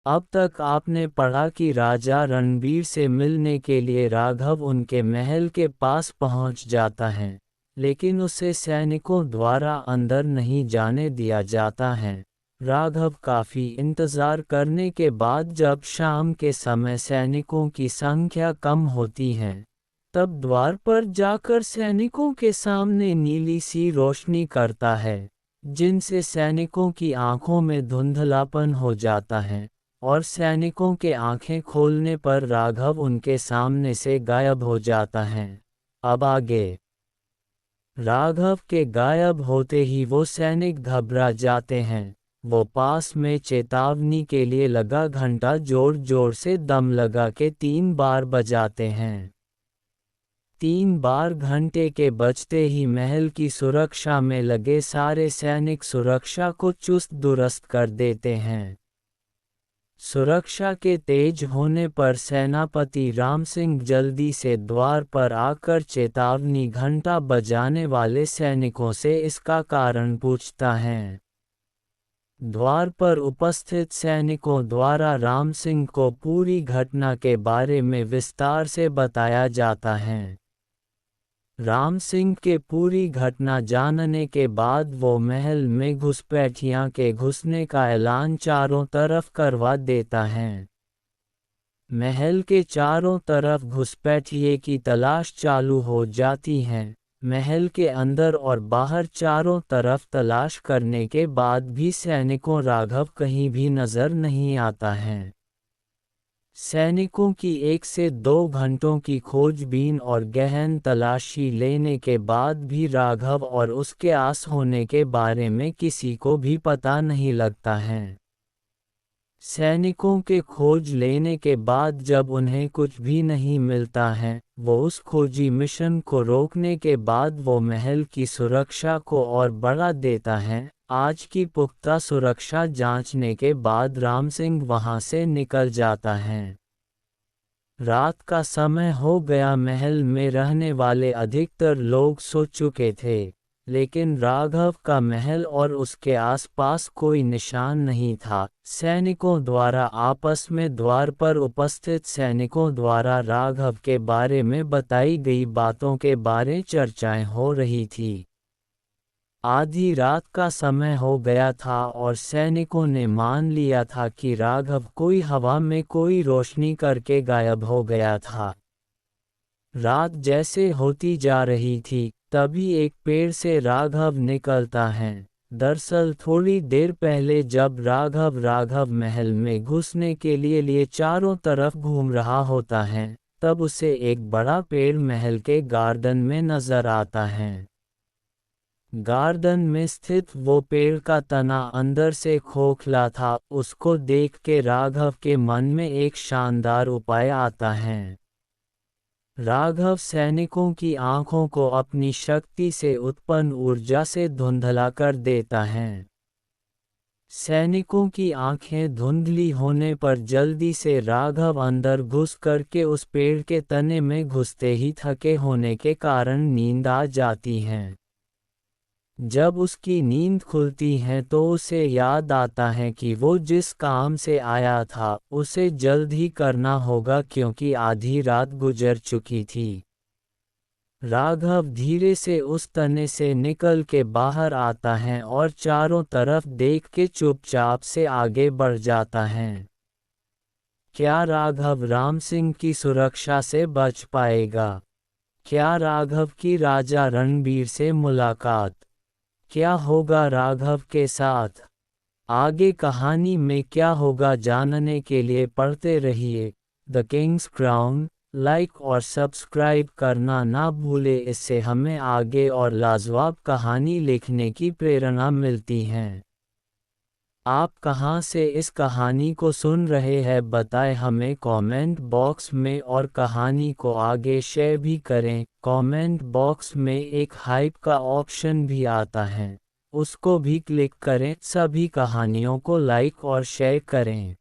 अब तक आपने पढ़ा कि राजा रणबीर से मिलने के लिए राघव उनके महल के पास पहुंच जाता है, लेकिन उसे सैनिकों द्वारा अंदर नहीं जाने दिया जाता है। राघव काफ़ी इंतज़ार करने के बाद जब शाम के समय सैनिकों की संख्या कम होती है, तब द्वार पर जाकर सैनिकों के सामने नीली सी रोशनी करता है, जिनसे सैनिकों की आंखों में धुंधलापन हो जाता है, और सैनिकों के आंखें खोलने पर राघव उनके सामने से गायब हो जाता है। अब आगे। राघव के गायब होते ही वो सैनिक घबरा जाते हैं। वो पास में चेतावनी के लिए लगा घंटा जोर जोर से दम लगा के 3 बार बजाते हैं। 3 बार घंटे के बजते ही महल की सुरक्षा में लगे सारे सैनिक सुरक्षा को चुस्त दुरुस्त कर देते हैं। सुरक्षा के तेज होने पर सेनापति राम सिंह जल्दी से द्वार पर आकर चेतावनी घंटा बजाने वाले सैनिकों से इसका कारण पूछता है। द्वार पर उपस्थित सैनिकों द्वारा राम सिंह को पूरी घटना के बारे में विस्तार से बताया जाता है। राम सिंह के पूरी घटना जानने के बाद वो महल में घुसपैठियों के घुसने का ऐलान चारों तरफ करवा देता है। महल के चारों तरफ घुसपैठिए की तलाश चालू हो जाती है। महल के अंदर और बाहर चारों तरफ तलाश करने के बाद भी सैनिकों राघव कहीं भी नजर नहीं आता है। सैनिकों की 1 से 2 घंटों की खोजबीन और गहन तलाशी लेने के बाद भी राघव और उसके आस होने के बारे में किसी को भी पता नहीं लगता है। सैनिकों के खोज लेने के बाद जब उन्हें कुछ भी नहीं मिलता है, वो उस खोजी मिशन को रोकने के बाद वो महल की सुरक्षा को और बढ़ा देता है। आज की पुख्ता सुरक्षा जांचने के बाद राम सिंह वहां से निकल जाता है। रात का समय हो गया। महल में रहने वाले अधिकतर लोग सो चुके थे, लेकिन राघव का महल और उसके आसपास कोई निशान नहीं था। सैनिकों द्वारा आपस में द्वार पर उपस्थित सैनिकों द्वारा राघव के बारे में बताई गई बातों के बारे चर्चाएं हो रही थी। आधी रात का समय हो गया था और सैनिकों ने मान लिया था कि राघव कोई हवा में कोई रोशनी करके गायब हो गया था। रात जैसे होती जा रही थी, तभी एक पेड़ से राघव निकलता है। दरअसल थोड़ी देर पहले जब राघव महल में घुसने के लिए चारों तरफ घूम रहा होता है, तब उसे एक बड़ा पेड़ महल के गार्डन में नजर आता है। गार्डन में स्थित वो पेड़ का तना अंदर से खोखला था। उसको देख के राघव के मन में एक शानदार उपाय आता है। राघव सैनिकों की आंखों को अपनी शक्ति से उत्पन्न ऊर्जा से धुंधला कर देता है। सैनिकों की आंखें धुंधली होने पर जल्दी से राघव अंदर घुस करके उस पेड़ के तने में घुसते ही थके होने के कारण नींद आ जाती है। जब उसकी नींद खुलती है तो उसे याद आता है कि वो जिस काम से आया था उसे जल्द ही करना होगा, क्योंकि आधी रात गुजर चुकी थी। राघव धीरे से उस तने से निकल के बाहर आता है और चारों तरफ देख के चुपचाप से आगे बढ़ जाता है। क्या राघव राम सिंह की सुरक्षा से बच पाएगा? क्या राघव की राजा रणबीर से मुलाकात? क्या होगा राघव के साथ? आगे कहानी में क्या होगा जानने के लिए पढ़ते रहिए द किंग्स क्राउन। लाइक और सब्सक्राइब करना ना भूले, इससे हमें आगे और लाजवाब कहानी लिखने की प्रेरणा मिलती है। आप कहां से इस कहानी को सुन रहे हैं बताएं हमें कमेंट बॉक्स में, और कहानी को आगे शेयर भी करें। कमेंट बॉक्स में एक हाइप का ऑप्शन भी आता है, उसको भी क्लिक करें। सभी कहानियों को लाइक और शेयर करें।